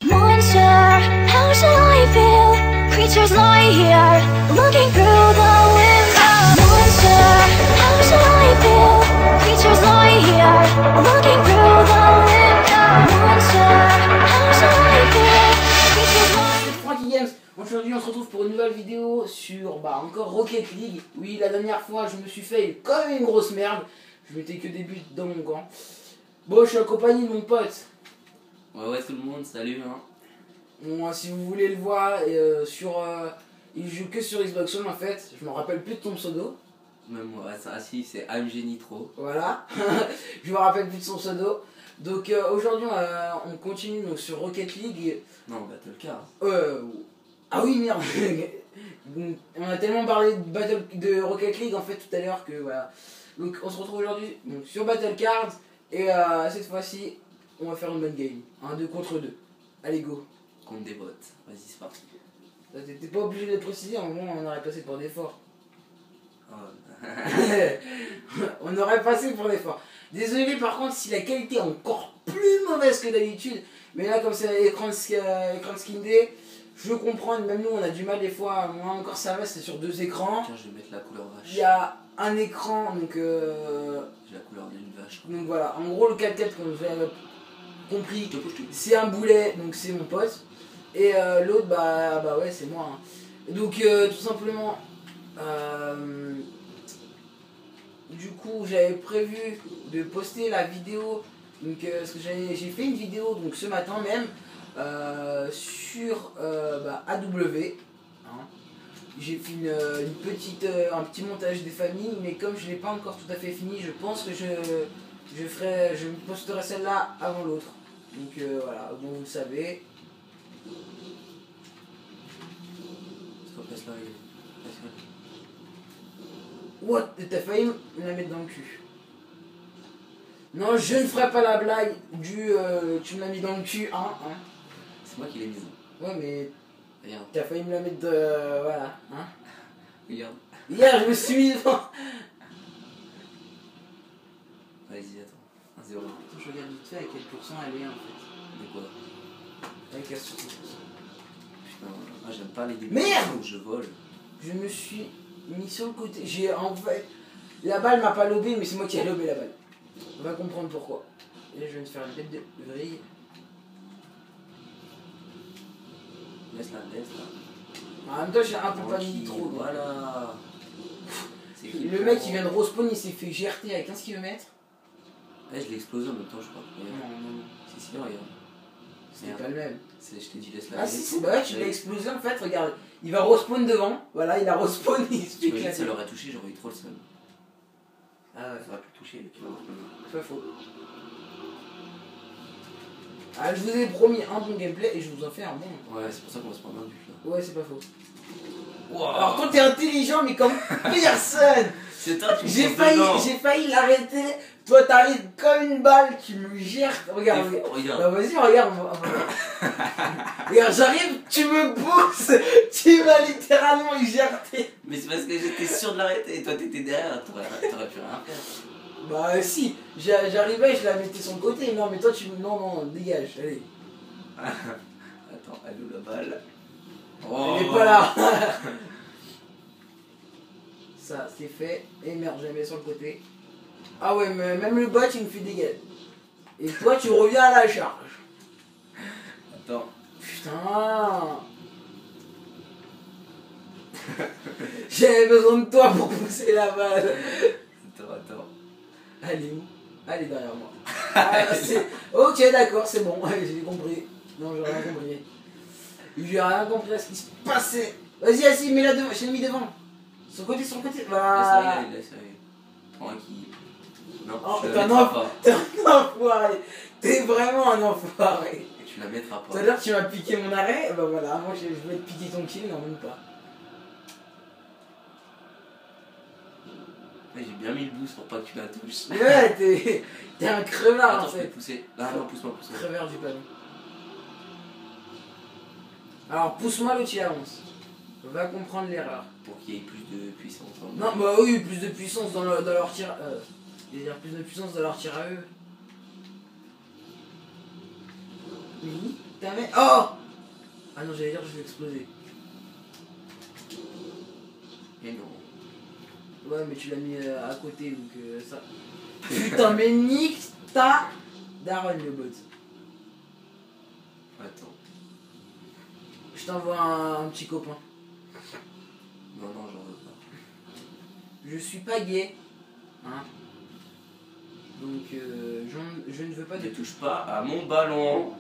Monster, how shall I feel? Creatures lie here, looking through the window. Monster, how shall I feel? Creatures lie here, looking through the window. Monster, how shall I feel? Creatures lie. C'est Franky Games. Aujourd'hui on se retrouve pour une nouvelle vidéo sur encore Rocket League. Oui, la dernière fois je me suis fait comme une grosse merde. Je mettais que des buts dans mon camp. Bon, je suis accompagné de mon pote. Ouais tout le monde, salut hein. Bon, si vous voulez le voir, il joue que sur Xbox One en fait. Je me rappelle plus de ton pseudo. Même moi, ça, si, c'est AMG Nitro. Voilà. Je me rappelle plus de son pseudo. Donc aujourd'hui on continue donc, sur Rocket League. Non, Battlecard. Ah oui, merde. On a tellement parlé de Rocket League en fait tout à l'heure que voilà. Donc on se retrouve aujourd'hui sur Battlecard. Et cette fois-ci, on va faire une bonne game. Un 2 contre 2. Allez, go. Contre des bots. Vas-y, c'est parti. T'es pas obligé de le préciser, en gros, on aurait passé pour d'efforts. Oh. On aurait passé pour l'effort. Désolé par contre si la qualité est encore plus mauvaise que d'habitude. Mais là, comme c'est écran skin day, je comprends. Même nous, on a du mal des fois. Moi, encore ça va, c'est sur 2 écrans. Tiens, je vais mettre la couleur vache. Il y a un écran, donc. J'ai la couleur d'une vache. Donc voilà, en gros, le 4-4, comme vous avez compris, c'est un boulet, donc c'est mon pote. Et l'autre, bah ouais, c'est moi. Hein. Donc, tout simplement. Du coup, j'avais prévu de poster la vidéo. Donc, parce que j'ai fait une vidéo donc ce matin même sur AW. Hein. J'ai fait un petit montage des familles, mais comme je l'ai pas encore tout à fait fini, je pense que je posterai celle-là avant l'autre. Donc voilà, bon vous le savez. What? T'as failli me la mettre dans le cul. Non, je ne ferai pas la blague du tu me l'as mis dans le cul, hein. C'est moi qui l'ai mise. Ouais, mais Regarde. t'as failli me la mettre voilà, hein. Regarde. Hier, je me suis mis devant. Vas-y, attends. 1-0. Je regarde vite fait à quel pourcent elle est en fait. De quoi? Avec la sur- Putain, moi j'aime pas les débuts. Merde où je vole. Je me suis mis sur le côté. J'ai en fait. La balle m'a pas lobé, mais c'est moi qui ai lobé la balle. On va comprendre pourquoi. Et là, je viens de faire une tête de vrille. Laisse-la, laisse-la. En même temps, j'ai un peu pas mis trop. Voilà. Le mec qui vient de respawn, il s'est fait GRT à 15 km. Ouais, je l'ai explosé en même temps, je crois. Non, Regarde. non, non. Si, regarde. C'est pas le même. Je t'ai dit, laisse-la. Ah si, c'est bah ouais, tu l'as explosé en fait, regarde. Il va respawn devant. Voilà, il a respawn, il se fait T'imagines, ça éclater. l'aurait touché, j'aurais eu trop le seum. Ah ouais, Ça aurait pu toucher le kilo. c'est pas faux. Ah, je vous ai promis un bon gameplay et je vous en fais un bon. Ouais, c'est pour ça qu'on va se prendre un but là. Ouais, c'est pas faux. Wow. Alors toi t'es intelligent mais comme personne. C'est toi qui J'ai failli l'arrêter. Toi t'arrives comme une balle, tu me gères. Regarde, Regarde. bah vas-y, regarde. Regarde, j'arrive, tu me pousses. Tu m'as littéralement égerté. Mais c'est parce que j'étais sûr de l'arrêter et toi t'étais derrière, t'aurais pu rien faire. Bah si, j'arrivais, je la mettais sur le côté. Non mais toi tu me... Non, dégage, allez. Attends, elle est où la balle? Elle est pas là. Ça, c'est fait. Et merde, je la mets sur le côté. Ah ouais, mais même le bot, il me fait dégager. Et toi, tu reviens à la charge. Attends. Putain. J'avais besoin de toi pour pousser la balle. Attends. Elle est où? Elle est derrière moi. Ah, ok, d'accord, c'est bon. J'ai compris. Non, j'ai rien compris. J'ai rien compris à ce qui se passait. Vas-y, assis, mets-la devant. Je l'ai mis devant. Sur le côté. Voilà. Laisse aller. Prends un qui. Non, Oh, tu t'es la un mettras pas. enfoiré. T'es vraiment un enfoiré. Tu la mettras Tout pas. à l'heure, tu m'as piqué mon arrêt. Bah voilà, moi je voulais te piquer ton kill, non, même pas. Ouais, j'ai bien mis le boost pour pas que tu la touches. Ouais, t'es un crevard Attends, en je peux fait. te pousser. Ah non, pousse-moi. Crevard du ballon. Alors, pousse-moi, l'autre il avance. Va comprendre l'erreur. Pour qu'il y ait plus de puissance. Non, bah oui, plus de puissance dans leur tir. Je veux dire, plus de puissance dans leur tir à eux. Oui. Ta mère. Oh. Ah non, j'allais dire je vais exploser. Et non. Ouais, mais tu l'as mis à côté donc ça. Putain, mais nique ta daronne le bot. Attends. Je t'envoie un petit copain. Non, non, j'en veux pas. Je suis pas gay. Hein. Donc je ne veux pas Ne de touche pas à mon ballon.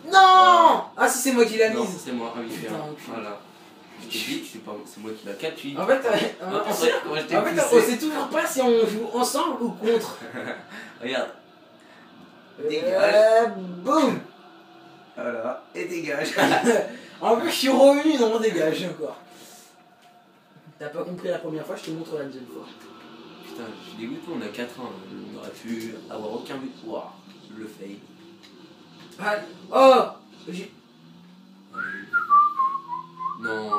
Non. Ah si c'est moi qui l'a Non, mise. c'est moi. Ah oui, Putain, bien. enculé. Voilà. Je t'ai dit que c'est moi qui l'a capté. En fait, On sait comment je t'ai on poussé. sait toujours pas si on joue ensemble ou contre. Regarde. Dégage. Boum. Voilà. Et dégage. En plus je suis revenu dans mon dégage encore. T'as pas compris la première fois, je te montre la deuxième fois. Putain, je suis dégoûté, on a 4-1. On aurait pu avoir aucun but. Waouh, le fail. Ah, oh j'ai... Non.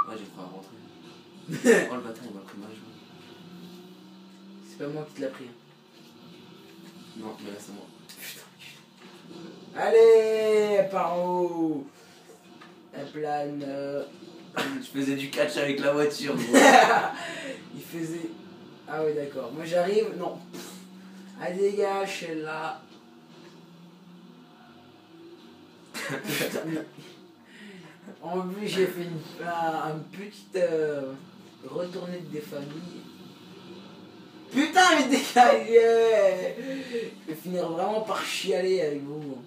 Ouais, j'ai pas rentrer. Oh le bâtard, il m'a pris ma joue. C'est pas moi qui te l'a pris. Non, mais là c'est moi. Putain. Allez, paro. Elle plane. Je faisais du catch avec la voiture, gros. Il faisait... Ah ouais d'accord. Moi j'arrive... Non. Ah dégage, celle-là. Putain, mais... En plus j'ai fait un petite retournée des familles. Putain mais dégagez. Je vais finir vraiment par chialer avec vous.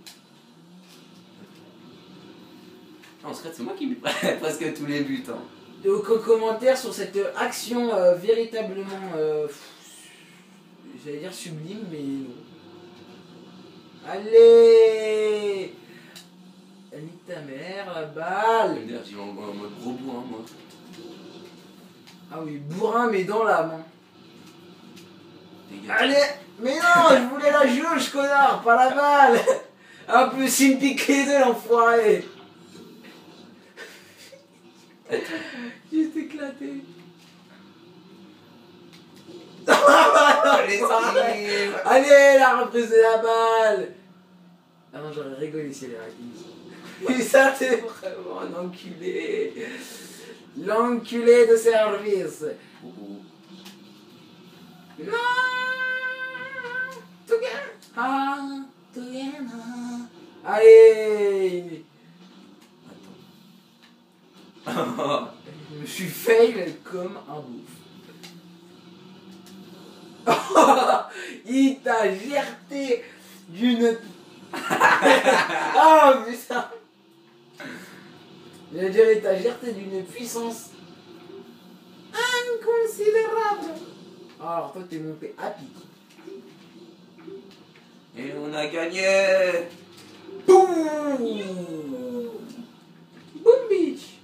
En secret, c'est moi qui mets presque tous les buts. Hein. Donc commentaire sur cette action véritablement, j'allais dire sublime, mais non. Allez, nique ta mère, la balle. D'ailleurs, j'y vais en mode gros bourrin, moi. Ah oui, bourrin, mais dans l'âme. Hein. Dégage. Allez, mais non, je voulais la jauge, connard, pas la balle. Un peu s'il me pique les deux, l'enfoiré. J'ai éclaté. Allez, la reprise de la balle. Ah non, j'aurais rigolé si elle avait arrêté. Mais ça, c'est vraiment un enculé. L'enculé de service. Oh, oh. Non. Together. Ah, together. Allez. Attends. Je me suis fail comme un bouffe. Il t'a gerté d'une... Oh putain. J'allais dire, il t'a gerté d'une puissance inconsidérable. Alors toi t'es monté à pic. Et on a gagné. Boum. Boum bitch.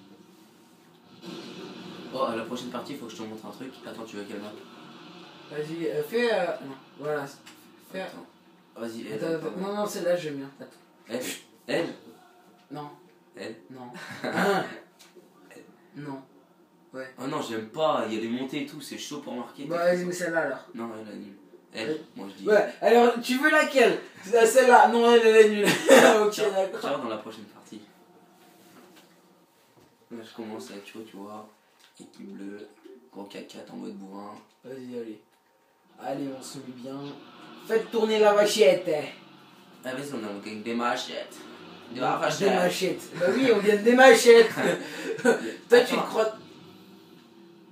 Oh, à la prochaine partie, il faut que je te montre un truc. Attends, tu veux quelle map? Vas-y, fais... non, voilà. Fais... Attends. Vas-y, elle. Attends, attends. Non, non, celle-là, j'aime bien. Attends. Elle. Non. Elle. Non. Hein. Non. Ouais. Oh non, j'aime pas. Il y a les montées et tout, c'est chaud pour marquer. Bah, vas-y, mais celle-là alors. Non, elle est nulle. Elle, moi je dis. Ouais, alors, tu veux laquelle? Celle-là. Non, elle est nulle. Ok, Tiens, d'accord. dans la prochaine partie. Là, je commence avec chaud, tu vois. Équipe bleue, gros 4-4 en mode bourrin. Vas-y, allez. Allez, on se met bien. Faites tourner la vachette. Ah, vas-y, on gagne des machettes. Des Des machettes. machettes. Bah oui, on vient des machettes. Toi, tu te crois...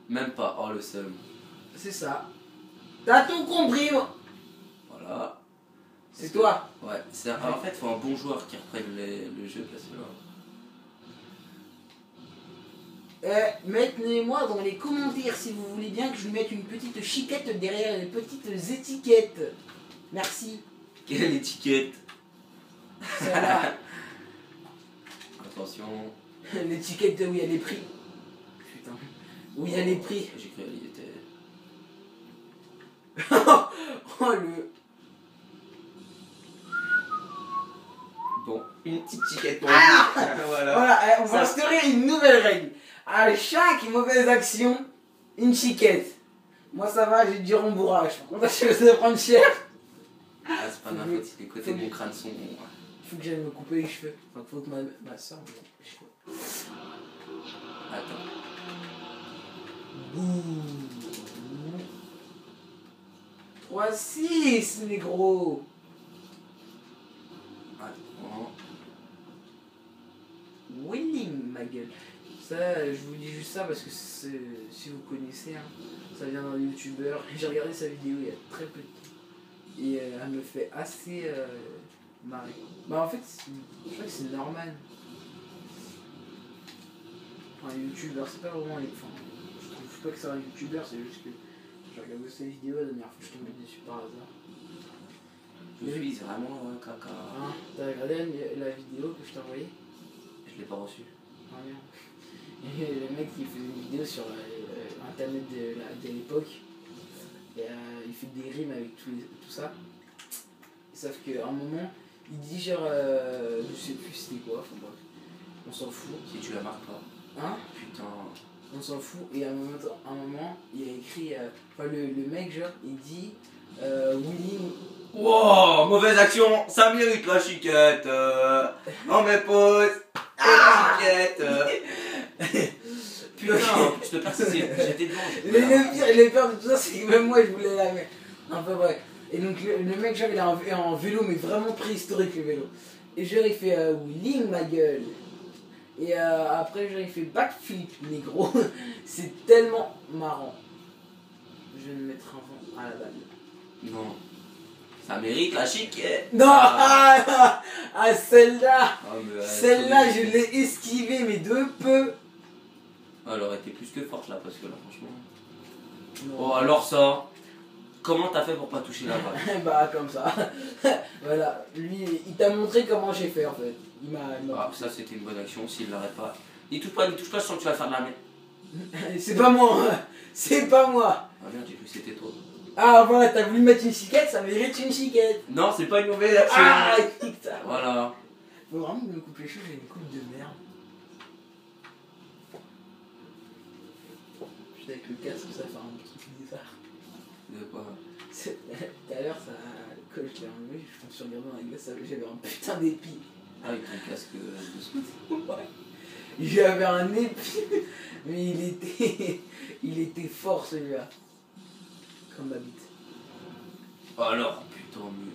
Même pas, oh le seum. C'est ça. T'as tout compris, moi. Voilà. C'est toi. Ouais, en fait, il faut un bon joueur qui reprenne le jeu parce que là. Mettez-moi dans les commentaires si vous voulez bien que je lui mette une petite chiquette derrière les petites étiquettes. Merci. Quelle étiquette? Celle-là. Attention. L'étiquette où il y a les prix. Putain. Où il y a les prix. J'ai cru qu'elle y était. Oh le... Bon, une petite étiquette pour Ah lui. Voilà. Voilà, on va instaurer une nouvelle règle. À chaque mauvaise action, une chiquette. Moi ça va, j'ai du rembourrage. Par contre, je vais prendre cher. Ah, c'est pas ma faute, les côtés de mon crâne sont. faut que j'aille me couper les cheveux. Enfin, faut que ma soeur Attends. Boum. 3-6, les gros. Attends. Winning, ma gueule. Ça, je vous dis juste ça parce que si vous connaissez, hein, ça vient d'un youtubeur. J'ai regardé sa vidéo il y a très peu de temps. Et elle me fait assez marrer. Bah en fait, je crois que c'est Norman. Un youtubeur, c'est pas vraiment... Enfin, je trouve pas que c'est un youtubeur, c'est juste que j'ai regardé sa vidéo la dernière fois, je suis tombé dessus par hasard. Je suis vraiment un caca. Hein, t'as regardé la vidéo que je t'ai envoyée? Je l'ai pas reçu. Ah merde. Et le mec qui fait une vidéo sur internet de l'époque, et, il fait des rimes avec tout ça. Sauf qu'à un moment, il dit genre, je sais plus c'était quoi, enfin bref, on s'en fout. Si tu la marques pas. Hein? Putain. On s'en fout, et à un moment il a écrit, enfin le mec genre, il dit, Willy. Wow, mauvaise action, ça mérite la chiquette. On me pose. La chiquette. Putain, je te passe, j'étais devant. Le pire de tout ça, c'est que même moi je voulais la mettre. Enfin bref. Et donc le mec genre il est en vélo, mais vraiment préhistorique le vélo. Et genre il fait Willy ma gueule. Et après genre il fait backflip négro. C'est tellement marrant. Je vais me mettre un vent à la balle. Non. Ça mérite la chiquette. Non, celle-là, Ah, mais, celle-là je l'ai esquivée mais de peu. Elle aurait été plus que forte là, parce que là franchement. Non. Oh alors ça. Comment t'as fait pour pas toucher la balle? Bah comme ça. Voilà, lui il t'a montré comment j'ai fait en fait. Il m'a Ah, ça c'était une bonne action, s'il l'arrête pas. Il touche pas, je sens que tu vas faire de la merde. C'est pas moi, c'est pas moi. Ah merde, j'ai cru que c'était toi. Ah voilà, t'as voulu mettre une chiquette, ça mérite une chiquette. Non, c'est pas une mauvaise action. Ah, kick ça. Voilà. Faut vraiment me couper les cheveux, j'ai une coupe de merde. Putain, avec le casque, ça fait un truc bizarre. De quoi? Tout à l'heure, ça, quand je l'ai enlevé, je me suis regardé dans la glace, j'avais un putain d'épi. Ah, avec ton casque de scout. Ouais. J'avais un épi, mais il était fort celui-là. Comme ma bite. Alors, putain, mais.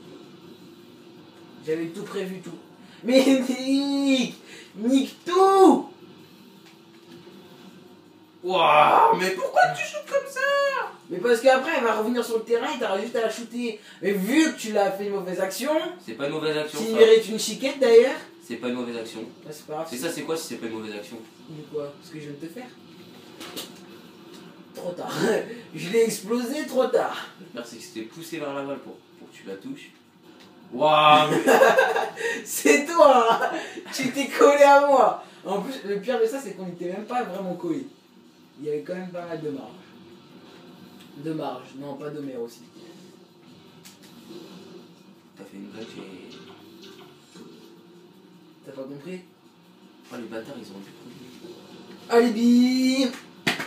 J'avais tout prévu, tout. Mais nique tout. Waouh, mais pourquoi tu shootes comme ça? Mais parce qu'après, elle va revenir sur le terrain et t'auras juste à la shooter. Mais vu que tu l'as fait une mauvaise action, C'est pas une mauvaise action. qui Ça. mérite une chiquette d'ailleurs, C'est pas une mauvaise action. bah, c'est pas grave. Et ça, c'est quoi si c'est pas une mauvaise action? Mais quoi? Ce que je viens de te faire. Trop tard. Je l'ai explosé trop tard. Le pire, c'est que c'était poussé vers la balle pour que tu la touches. Waouh, mais. C'est toi hein. Tu t'es collé à moi. En plus, le pire de ça, c'est qu'on n'était même pas vraiment collés. Il y avait quand même pas mal de marge. De marge, non, pas de mer aussi. T'as fait une blague, j'ai. T'as pas compris? Oh, les bâtards, ils ont dû prendre. Alibi.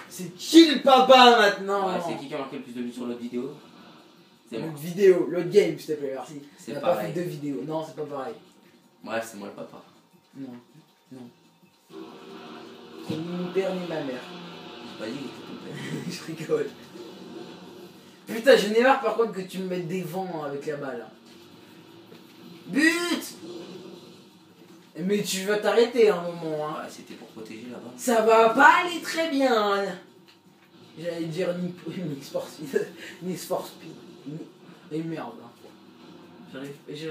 C'est chill papa maintenant. Ouais, c'est qui a marqué le plus de buts sur l'autre vidéo? C'est moi. L'autre vidéo, l'autre game, s'il te plaît, merci. C'est On n'a pas pareil. fait deux vidéos. Non, c'est pas pareil. Bref, c'est moi le papa. Non, non. C'est ni mon père ni ma mère. J'ai pas dit que c'était ton père. Je rigole. Putain, j'en ai marre par contre que tu me mettes des vents avec la balle. But. Mais tu vas t'arrêter un moment, hein. Ouais, c'était pour protéger là-bas. Ça va pas aller très bien. Hein. J'allais dire ni sport speed, ni sport speed. Et merde. Hein. J'ai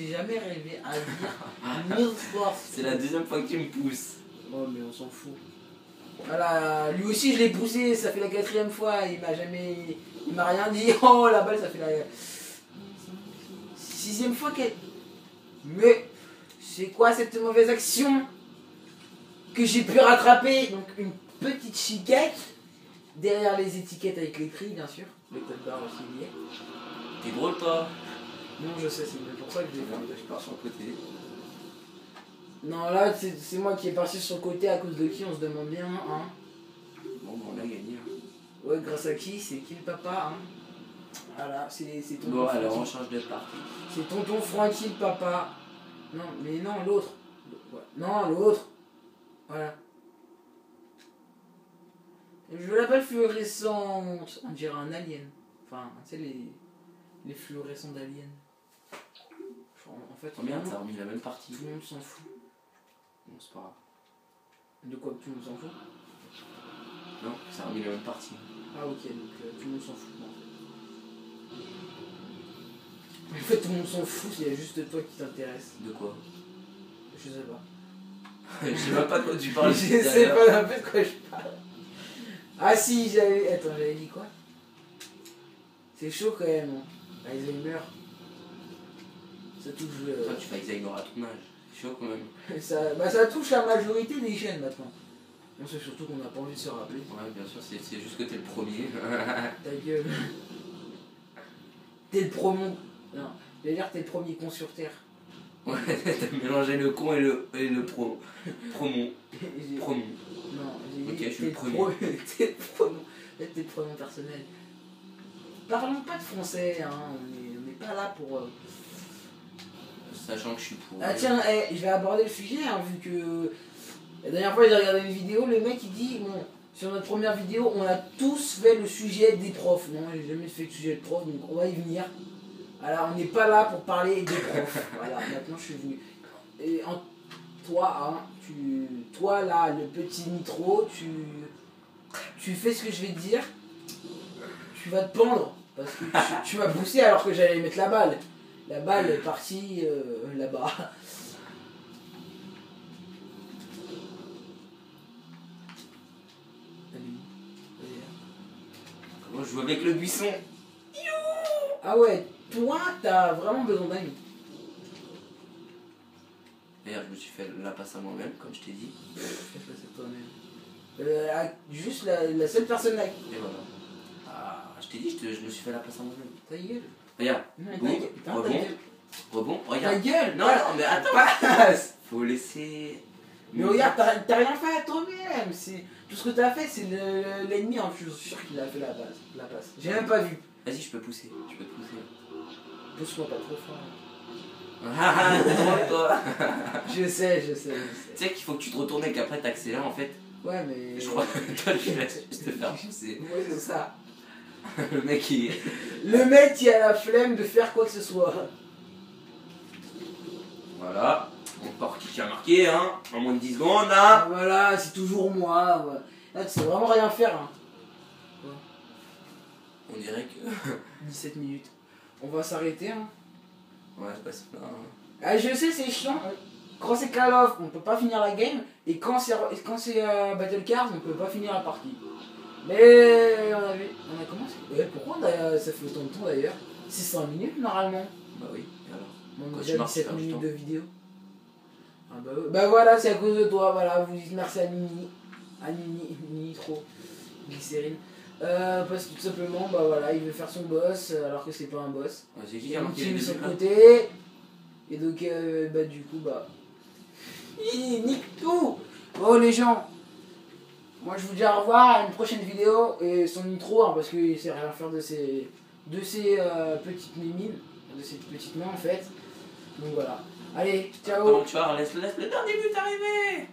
jamais rêvé à dire ni sport speed. C'est la deuxième fois que tu me pousses. Oh mais on s'en fout. Voilà, lui aussi je l'ai poussé, ça fait la 4e fois, il m'a rien dit. Oh la balle, ça fait la 6e fois qu'elle. Mais c'est quoi cette mauvaise action que j'ai pu rattraper? Donc une petite chiquette derrière les étiquettes avec les prix bien sûr. Le code barre aussi lié. T'es drôle toi? Non je sais, c'est pour ça que j'ai fait. Je pars sur le côté. Non là c'est moi qui est parti sur le côté à cause de qui on se demande bien hein. Bon, bah, on a gagné. Ouais, grâce à qui? C'est qui le papa hein? Voilà, c'est tonton Bon, alors on Francky. change de partie. C'est tonton Francky le papa. Non, mais non, l'autre. Ouais. Non, l'autre. Voilà. Je veux la balle fluorescente. On dirait un alien. Enfin, tu sais, les fluorescents d'aliens. En fait, Oh merde, ça a remis la même partie. tout le monde s'en fout. Bon, c'est pas grave. De quoi tout le monde s'en fout? Non, ça a remis la même partie. Ah, ok, donc tout le monde s'en fout. En fait, tout le monde s'en fout, il y a juste toi qui t'intéresse. De quoi? Je sais pas. Je sais même pas de quoi tu parles. Je sais pas un peu de quoi je parle. Ah si, j'avais... Attends, j'avais dit quoi? C'est chaud quand même, hein. Alzheimer. Ça touche... Toi, tu fais Alzheimer à ton âge. C'est chaud quand même. ça touche la majorité des chaînes maintenant. On sait surtout qu'on n'a pas envie de se rappeler. Ouais, bien sûr, c'est juste que t'es le premier. Ta gueule. T'es le promo... Non, j'allais dire que t'es le premier con sur Terre. Ouais, t'as mélangé le con et le pro. Promon. Promon. Non, j'ai Ok, dit je suis le premier. T'es le pronom. T'es le pronom personnel. Parlons pas de français, hein. On n'est pas là pour... Sachant que je suis pour. Ah tiens, je vais aborder le sujet, hein, vu que... La dernière fois, j'ai regardé une vidéo, le mec il dit, bon, sur notre première vidéo, on a tous fait le sujet des profs. Non, j'ai jamais fait le sujet de prof, donc on va y venir. Alors, on n'est pas là pour parler des profs. Voilà, maintenant je suis venu. Et toi, hein, toi là, le petit Nitro, tu fais ce que je vais te dire. Tu vas te pendre, parce que tu m'as poussé alors que j'allais mettre la balle. La balle est partie là-bas. Comment je joue avec le buisson? Ah ouais, toi, t'as vraiment besoin d'amis. D'ailleurs, je me suis fait la passe à moi-même, comme je t'ai dit. C'est toi-même. Juste la seule personne là. Et voilà. Ah, je t'ai dit, je me suis fait la passe à moi-même. Ta gueule. Regarde. Non, Bon, ta rebond. gueule. Rebond, Ta regarde. gueule. Non, non, mais attends. Passe. Faut laisser. Mais regarde, t'as rien fait à toi-même. Tout ce que t'as fait, c'est l'ennemi. Hein. Je suis sûr qu'il a fait la passe. J'ai même pas vu. Vas-y, je peux pousser. Je peux te pousser. Pousse-moi pas trop fort. Ah, t'es drôle, toi. Je sais. Tu sais qu'il faut que tu te retournes et qu'après t'accélères en fait. Ouais, mais. Je crois que toi, je laisse juste te faire pousser. Ouais, c'est ça. Le mec, il. Le mec qui a la flemme de faire quoi que ce soit. Voilà. Encore qui a marqué, hein. En moins de 10 secondes, Ah, hein. voilà, c'est toujours moi. Ouais. Là, tu sais vraiment rien faire. Hein. On dirait que. 17 minutes. On va s'arrêter. Hein. Ouais, c'est pas ça. Ah, je sais, c'est chiant. Quand c'est Call of, on peut pas finir la game. Et quand c'est Battle Cards, on peut pas finir la partie. Mais on a commencé. Pourquoi ça fait autant de temps d'ailleurs? C'est 5 minutes normalement. Bah oui, et alors. On Quand a tu déjà marches, 17 tu perds du minutes temps. de vidéo. Ah bah, bah voilà, c'est à cause de toi. Voilà, vous dites merci à Nini. À Nini trop. Glycérine. Parce que tout simplement, bah voilà, il veut faire son boss alors que c'est pas un boss. Ouais, c'est qui Il qui a marqué les de son débuts là? côté. Et donc, bah du coup, bah. Il nique tout. Bon, les gens. Moi, je vous dis au revoir à une prochaine vidéo. Et son intro, hein, parce qu'il sait rien faire de ses petites mimines. De ses petites mains en fait. Donc voilà. Allez, ciao. Attends, tu vois, laisse le dernier but arriver.